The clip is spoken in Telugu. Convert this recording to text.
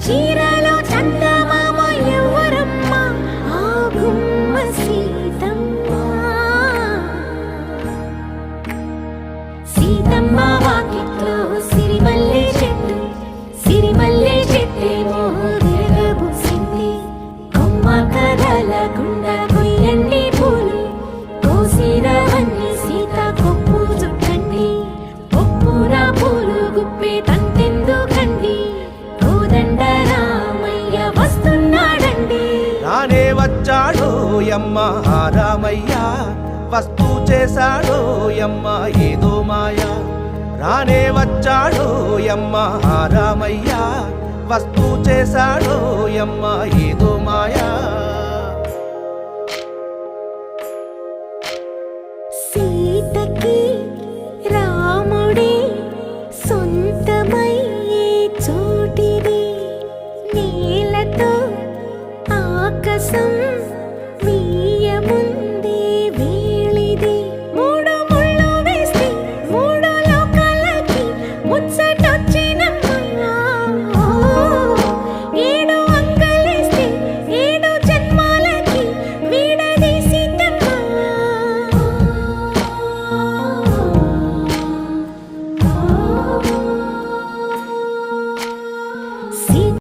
చీరలో చందమామ ఎవరమ్మ ఆ గుమ్మ సీతమ్మ సీతమ్మ వాకిట్లో సిరిమల్లె చెట్టు సిరిమల్లె చెట్టేమో విరగబూసింది కొమ్మ కదలకుండా కొయ్యండి పూలు కోసిరవన్నీ సీత కొప్పు చుట్టండి ఒప్పున పూలు గుప్పే తంతెందుకండి కోదండ రామయ్య వస్తున్నాడండి రానే వచ్చాడో యమ్మ ఆ రామయ్య వస్తూ చేశాడో యమ్మ ఏదో మాయా రానే వచ్చాడో యమ్మ ఆ రామయ్య వస్తూ చేశాడో యమ్మ ఏదో మాయా